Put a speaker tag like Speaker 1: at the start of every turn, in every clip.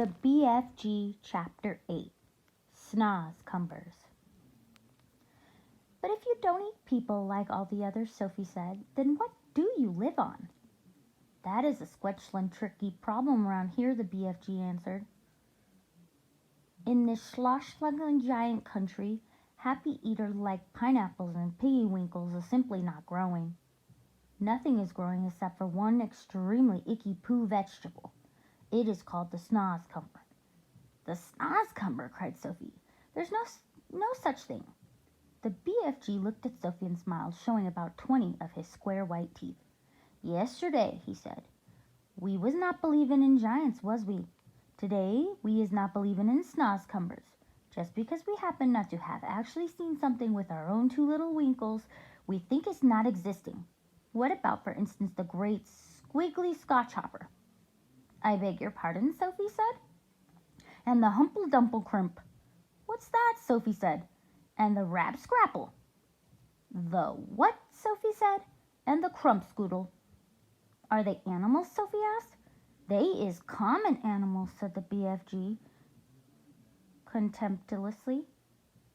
Speaker 1: The BFG Chapter 8, SNACSTV.com. But if you don't eat people like all the others, Sophie said, then what do you live on? That is a squetchlin tricky problem around here, the BFG answered. In this slosh-slugging giant country, happy eaters like pineapples and piggywinkles are simply not growing. Nothing is growing except for one extremely icky poo vegetable. It is called the SNACSTV.com. The SNACSTV.com, cried Sophie. There's no such thing. The BFG looked at Sophie and smiled, showing about 20 of his square white teeth. Yesterday, he said, we was not believing in giants, was we? Today, we is not believing in SNACSTV.com. Just because we happen not to have actually seen something with our own two little winkles, we think it's not existing. What about, for instance, the great squiggly Scotch hopper? I beg your pardon, Sophie said. And the humple-dumple-crimp. What's that? Sophie said. And the rab-scrapple. The what? Sophie said. And the crump-scoodle. Are they animals? Sophie asked. They is common animals, said the BFG contemptuously.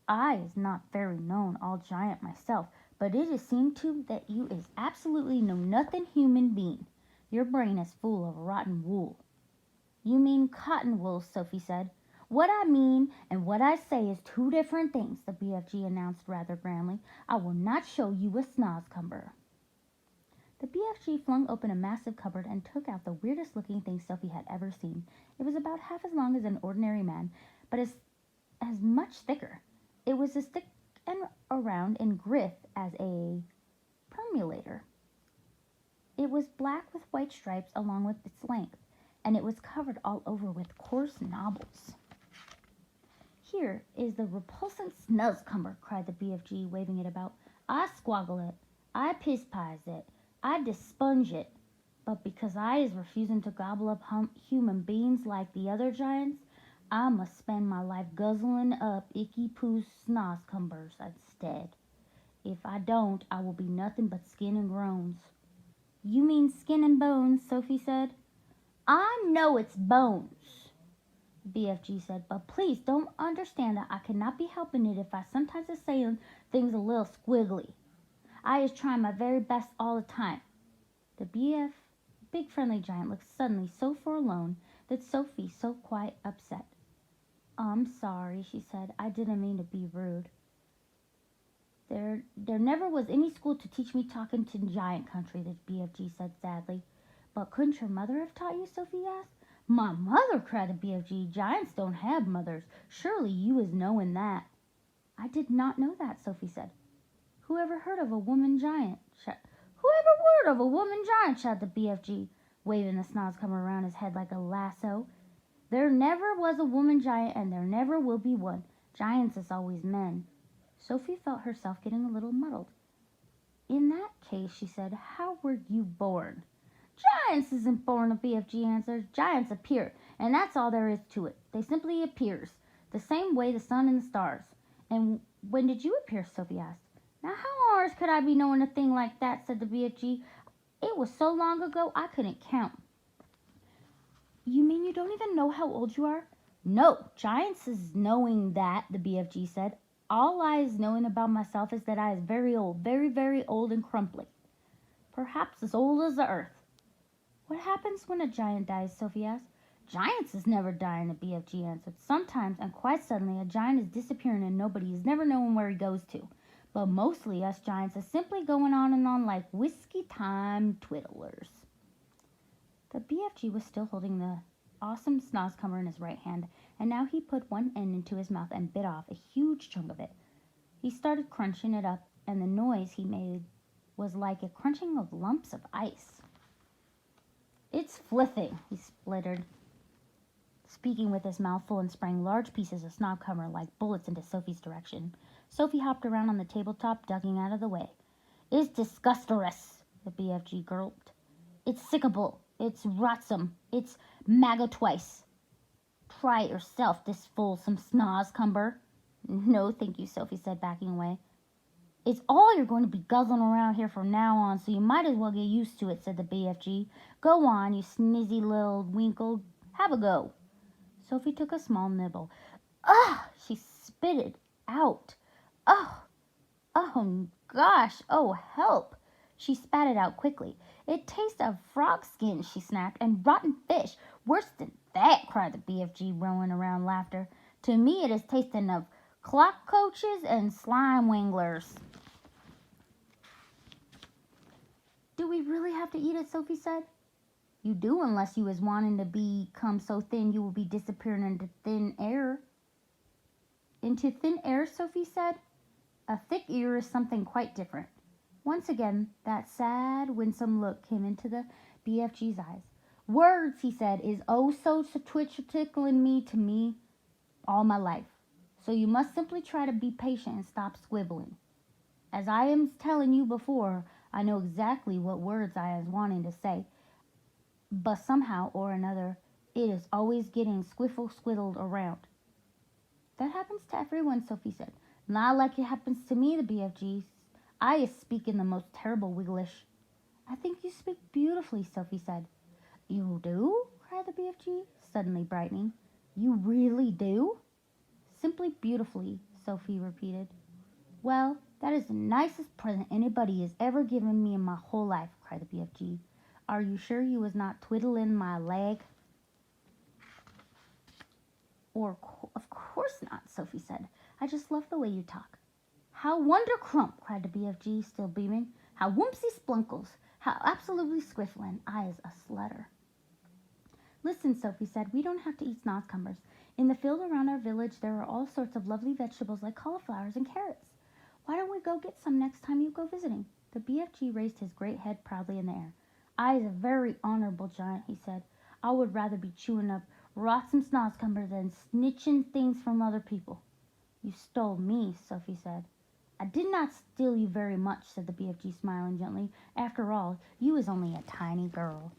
Speaker 1: I is not very known all giant myself, but it is seemed to that you is absolutely know nothing human being. Your brain is full of rotten wool. You mean cotton wool, Sophie said. What I mean and what I say is two different things, the BFG announced rather grandly. I will not show you a SNACSTV.com. The BFG flung open a massive cupboard and took out the weirdest looking thing Sophie had ever seen. It was about half as long as an ordinary man, but as much thicker. It was as thick and around in grith as a permulator. It was black with white stripes along with its length, and it was covered all over with coarse knobbles. Here is the repulsant SNACSTV.com, cried the BFG, waving it about. I squoggle it. I piss-pies it. I dispunge it. But because I is refusing to gobble up human beings like the other giants, I must spend my life guzzling up icky poo SNACSTV.com instead. If I don't, I will be nothing but skin and groans. You mean skin and bones, Sophie said. I know it's bones, BFG said, but please don't understand that I cannot be helping it if I sometimes is saying things a little squiggly. I is trying my very best all the time. The big friendly giant looked suddenly so forlorn that Sophie so quite upset. I'm sorry, she said. I didn't mean to be rude. There never was any school to teach me talking to giant country, the BFG said sadly. But couldn't your mother have taught you, Sophie asked. My mother, cried the BFG. Giants don't have mothers. Surely you is knowing that. I did not know that, Sophie said. Who ever heard of a woman giant? Who ever heard of a woman giant? Shouted the BFG, waving the SNACSTV.com around his head like a lasso. There never was a woman giant, and there never will be one. Giants is always men. Sophie felt herself getting a little muddled. In that case, she said, how were you born? Giants isn't born, the BFG answered. Giants appear, and that's all there is to it. They simply appears, the same way the sun and the stars. And when did you appear? Sophie asked. Now, how on earth could I be knowing a thing like that, said the BFG. It was so long ago, I couldn't count. You mean you don't even know how old you are? No, giants is knowing that, the BFG said. All I is knowing about myself is that I is very old, very, very old and crumply. Perhaps as old as the earth. What happens when a giant dies? Sophie asked. Giants is never dying, the BFG answered. Sometimes, and quite suddenly, a giant is disappearing and nobody is never knowing where he goes to. But mostly us giants are simply going on and on like whiskey time twiddlers. The BFG was still holding the awesome SNACSTV.com in his right hand, and now he put one end into his mouth and bit off a huge chunk of it. He started crunching it up, and the noise he made was like a crunching of lumps of ice. It's fliffing, he spluttered, speaking with his mouth full and spraying large pieces of SNACSTV.com like bullets into Sophie's direction. Sophie hopped around on the tabletop, ducking out of the way. It's disgustorous, the BFG gulped. It's sickable. It's rotsome. It's maggot twice. Try it yourself, this fulsome SNACSTV.com. No, thank you, Sophie said, backing away. It's all you're going to be guzzling around here from now on, so you might as well get used to it, said the BFG. Go on, you snizzy little winkle. Have a go. Sophie took a small nibble. Ugh! She spit it out. Oh, oh gosh, oh help! She spat it out quickly. It tastes of frog skin, she snapped, and rotten fish. Worse than that, cried the BFG, rolling around laughter. To me it is tasting of clock coaches and slime winglers. Do we really have to eat it? Sophie said. You do, unless you is wanting to become so thin you will be disappearing into thin air. Into thin air, Sophie said. A thick ear is something quite different. Once again, that sad, winsome look came into the BFG's eyes. Words, he said, is oh so tickling me all my life. So you must simply try to be patient and stop squibbling. As I am telling you before, I know exactly what words I was wanting to say, but somehow or another, it is always getting squiddled around. That happens to everyone, Sophie said. Not like it happens to me, the BFG. I speak in the most terrible Wiglish. I think you speak beautifully, Sophie said. You do? Cried the BFG, suddenly brightening. You really do? Simply beautifully, Sophie repeated. Well, that is the nicest present anybody has ever given me in my whole life, cried the BFG. Are you sure you was not twiddling my leg? Of course not, Sophie said. I just love the way you talk. How wondercrump, cried the BFG, still beaming. How whoopsie splunkles. How absolutely squifflin'. I is a slutter. Listen, Sophie said, we don't have to eat snozzcumbers. In the field around our village, there are all sorts of lovely vegetables like cauliflowers and carrots. Why don't we go get some next time you go visiting? The BFG raised his great head proudly in the air. I is a very honorable giant, he said. I would rather be chewing up rotten snozzcumbers than snitching things from other people. You stole me, Sophie said. I did not steal you very much, said the BFG, smiling gently. After all, you is only a tiny girl.